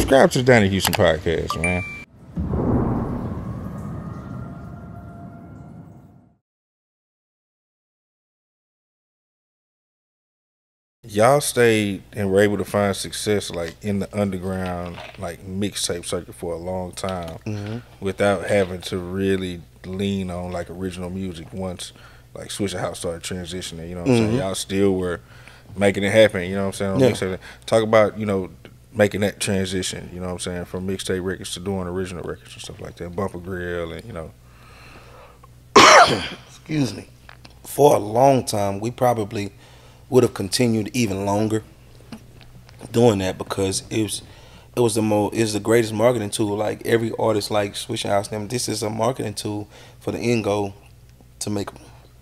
subscribe to the Donnie Houston podcast, man. Y'all stayed and were able to find success like in the underground, like mixtape circuit for a long time, without having to really lean on like original music. Once like Swisher House started transitioning, you know what I'm saying? Y'all still were making it happen, you know what I'm saying? On mixtape. Talk about, making that transition, you know what I'm saying, from mixtape records to doing original records and stuff like that, Bumper Grill and Excuse me. For a long time, we probably would have continued even longer doing that because it was the greatest marketing tool. Like every artist, like Swisher House, them, this is a marketing tool for the end goal to make.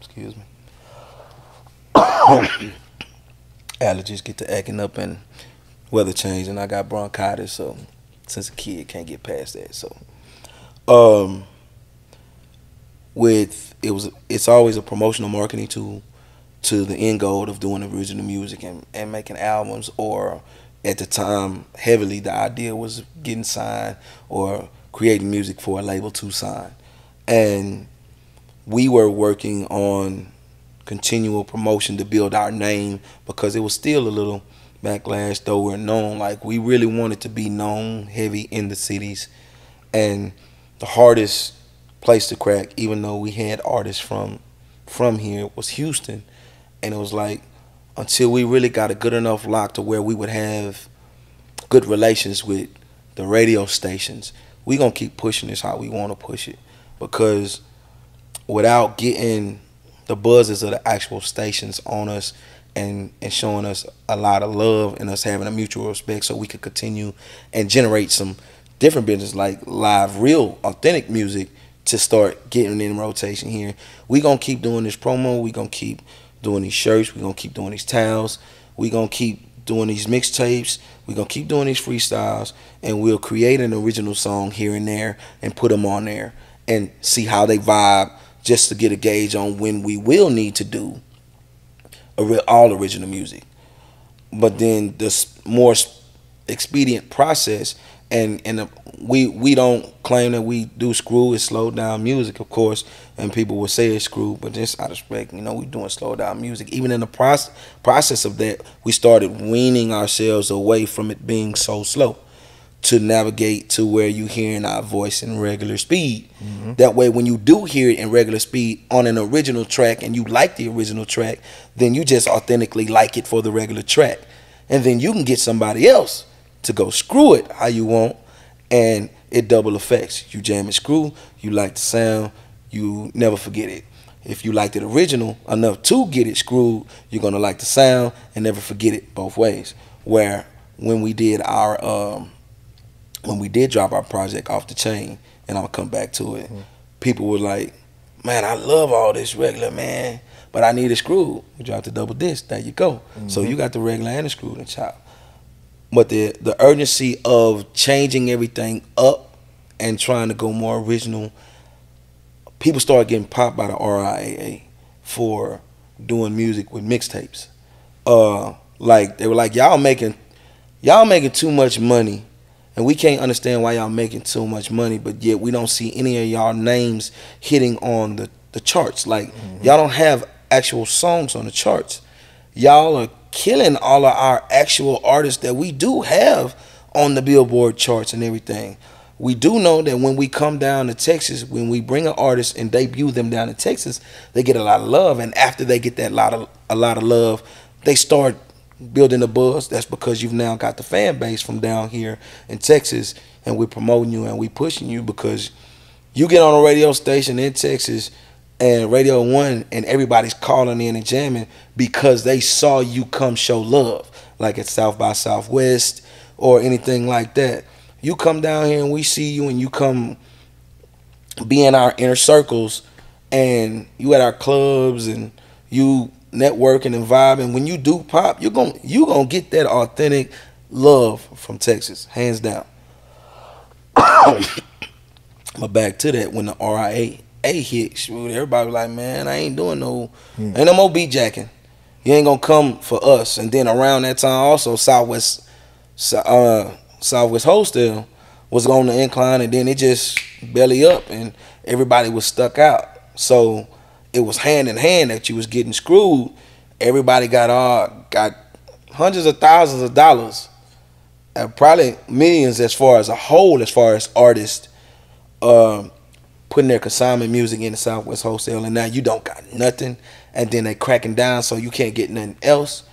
Excuse me. Allergies get to acting up and weather change, and I got bronchitis, so since a kid can't get past that. So, it's always a promotional marketing tool to the end goal of doing original music and making albums, or at the time heavily the idea was getting signed or creating music for a label to sign. And we were working on continual promotion to build our name because it was still a little backlash, though we're known. Like we really wanted to be known heavy in the cities, and the hardest place to crack, even though we had artists from here, was Houston. And it was like, until we really got a good enough lock to where we would have good relations with the radio stations, we gonna keep pushing this how we want to push it. Because without getting the buzzes of the actual stations on us and showing us a lot of love and us having a mutual respect so we could continue and generate some different business like live, real, authentic music to start getting in rotation here, we gonna keep doing this promo, we gonna keep doing these shirts, we're gonna keep doing these towels, we're gonna keep doing these mixtapes, we're gonna keep doing these freestyles, and we'll create an original song here and there and put them on there and see how they vibe, just to get a gauge on when we will need to do all original music. But then the more expedient process, and we don't claim that we do screw, it's slow down music, of course, and people will say it's screw, but just out of respect, we doing slow down music. Even in the process of that, we started weaning ourselves away from it being so slow to navigate to where you hearing our voice in regular speed. That way, when you do hear it in regular speed on an original track and you like the original track, then you just authentically like it for the regular track. And then you can get somebody else to go screw it how you want, and it double effects. You jam and screw, you like the sound, you never forget it. If you liked it original enough to get it screwed, you're gonna like the sound and never forget it both ways. Where when we did drop our project Off the Chain, and I'll come back to it, people were like, man, I love all this regular, man, but I need a screw. We dropped the double disc, there you go. So you got the regular and the screwed and chopped. But the urgency of changing everything up and trying to go more original, people started getting popped by the RIAA for doing music with mixtapes. Like they were like, y'all making too much money, and we can't understand why y'all making too much money, but yet we don't see any of y'all names hitting on the charts. Like y'all don't have actual songs on the charts. Y'all are killing all of our actual artists that we do have on the Billboard charts and everything. We do know that when we come down to Texas, when we bring an artist and debut them down to Texas, they get a lot of love. And after they get a lot of love, they start building a buzz. That's because you've now got the fan base from down here in Texas, and we're promoting you and we pushing you because you get on a radio station in Texas and Radio 1 and everybody's calling in and jamming because they saw you come show love, like at South by Southwest or anything like that. You come down here and we see you, and you come be in our inner circles, and you at our clubs and you networking and vibing. When you do pop, you gonna get that authentic love from Texas, hands down. But back to that, when the RIAA hit, shoot, everybody was like, man, I ain't doing ain't no more beat jacking. You ain't gonna come for us. And then around that time also, Southwest Wholesale was on the incline, and then it just belly up, and everybody was stuck out. So it was hand in hand that you was getting screwed. Everybody got hundreds of thousands of dollars, probably millions as far as a whole, as far as artists putting their consignment music in the Southwest Wholesale, and now you don't got nothing, and then they cracking down so you can't get nothing else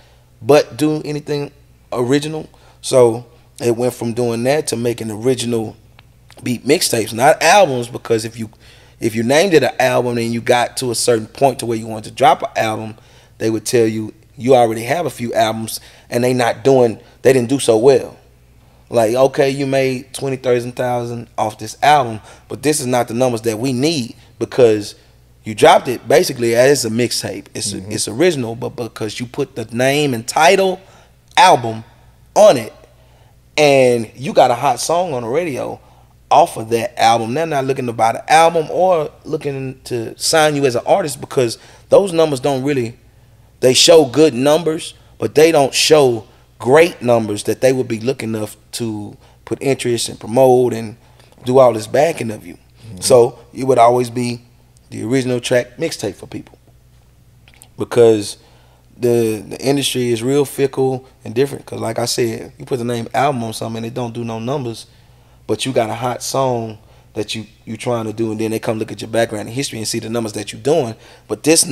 but do anything original. So it went from doing that to making original beat mixtapes, not albums, because if you named it an album and you got to a certain point to where you wanted to drop an album, they would tell you you already have a few albums and they didn't do so well. Like, okay, you made 20, 30,000 off this album, but this is not the numbers that we need, because you dropped it basically as a mixtape. It's original, but because you put the name and title album on it, and you got a hot song on the radio off of that album. They're not looking to buy the album or looking to sign you as an artist, because those numbers they show good numbers, but they don't show great numbers that they would be looking enough to put interest and promote and do all this backing of you. So it would always be the original track mixtape for people, because the industry is real fickle and different. Because like I said, you put the name album on something and it don't do no numbers, but you got a hot song that you trying to do, and then they come look at your background and history and see the numbers that you're doing. But this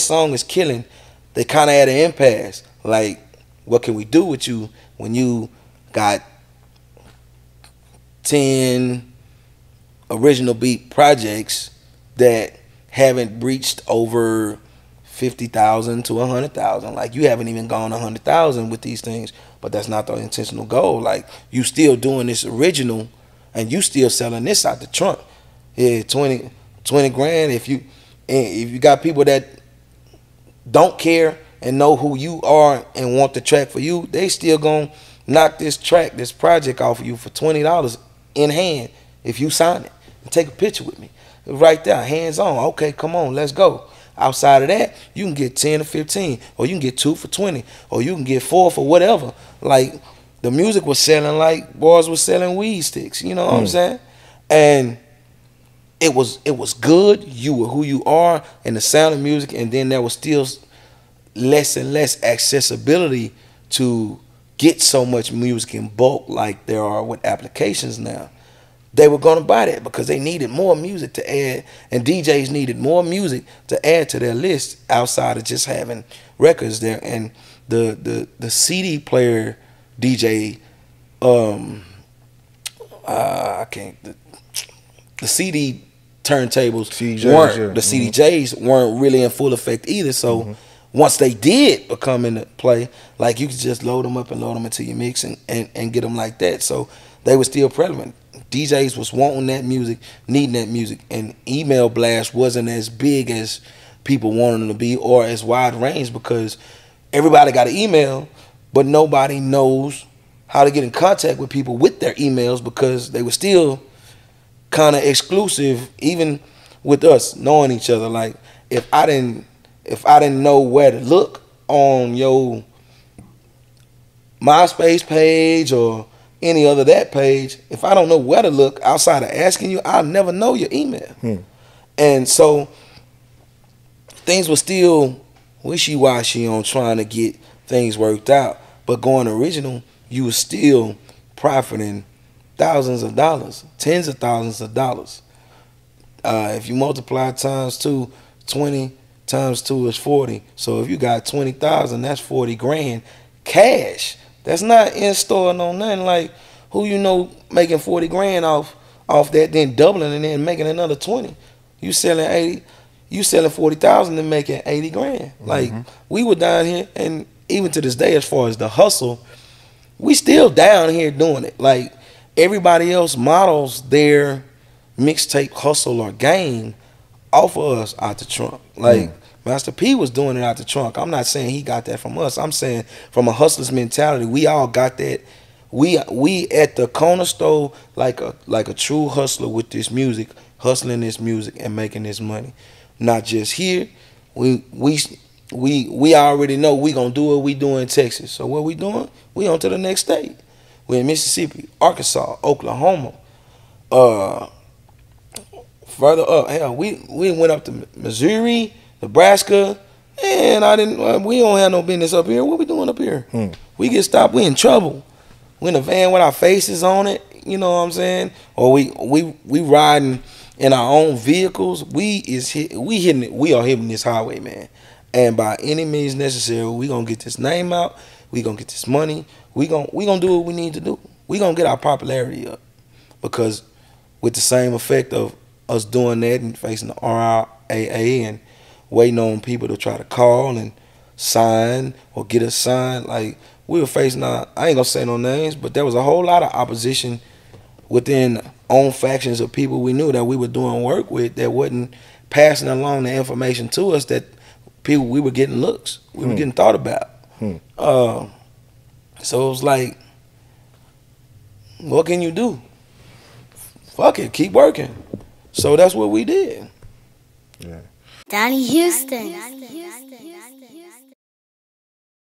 song is killing. They kind of at an impasse. Like, what can we do with you when you got 10 original beat projects that haven't reached over 50,000 to 100,000? Like, you haven't even gone 100,000 with these things, but that's not the intentional goal. Like, you still doing this original, and you still selling this out the trunk. Yeah, 20 grand. If you got people that don't care and know who you are and want the track for you, they still gonna knock this project off of you for $20 in hand if you sign it and take a picture with me right there, hands on. Okay, come on, let's go. Outside of that, you can get 10 or 15, or you can get 2 for 20, or you can get 4 for whatever. Like, the music was selling like boys was selling weed sticks, you know what I'm saying? And it was good. You were who you are, and the sound of music, and then there was still less and less accessibility to get so much music in bulk like there are with applications now. They were going to buy that because they needed more music to add, and DJs needed more music to add to their list outside of just having records there. And the CD player DJ, the CD turntables the CDJs weren't really in full effect either. So once they did become into play, like, you could just load them up and load them into your mix and get them like that. So they were still prevalent. DJs was wanting that music, needing that music, and email blast wasn't as big as people wanted them to be, or as wide range, because everybody got an email, but nobody knows how to get in contact with people with their emails, because they were still kind of exclusive, even with us knowing each other. Like, if I didn't know where to look on your MySpace page or any other that page, if I don't know where to look outside of asking you, I'll never know your email. And so things were still wishy-washy on trying to get things worked out, but going original, you were still profiting thousands of dollars, tens of thousands of dollars. If you multiply times 2, 20 times 2 is 40. So if you got 20,000, that's 40 grand cash. That's not in store, no nothing. Like, who you know making 40 grand off that, then doubling and then making another 20? You selling 40,000 and making 80 grand. Like, we were down here, and even to this day, as far as the hustle, we still down here doing it. Like, everybody else models their mixtape hustle or game off of us out the trunk. Like, Master P was doing it out the trunk. I'm not saying he got that from us. I'm saying from a hustler's mentality, we all got that. We at the corner store like a true hustler with this music, hustling this music and making this money. Not just here. We already know we gonna do what we do in Texas. So what we doing? We on to the next state. We in Mississippi, Arkansas, Oklahoma. Uh, Further up, hell, we went up to Missouri, Nebraska, and I didn't. We don't have no business up here. What we doing up here? We get stopped, we in trouble. We in a van with our faces on it. You know what I'm saying? Or we riding in our own vehicles. We are hitting this highway, man. And by any means necessary, we gonna get this name out. We gonna get this money. We gonna do what we need to do. We gonna get our popularity up, because with the same effect of us doing that and facing the RIAA and waiting on people to try to call and sign or get us signed, like we were facing, I ain't gonna say no names, but there was a whole lot of opposition within own factions of people we knew that we were doing work with that wasn't passing along the information to us, that people, we were getting looks, we were getting thought about. So it was like, what can you do? Fuck it, keep working. So that's what we did. Donnie Houston.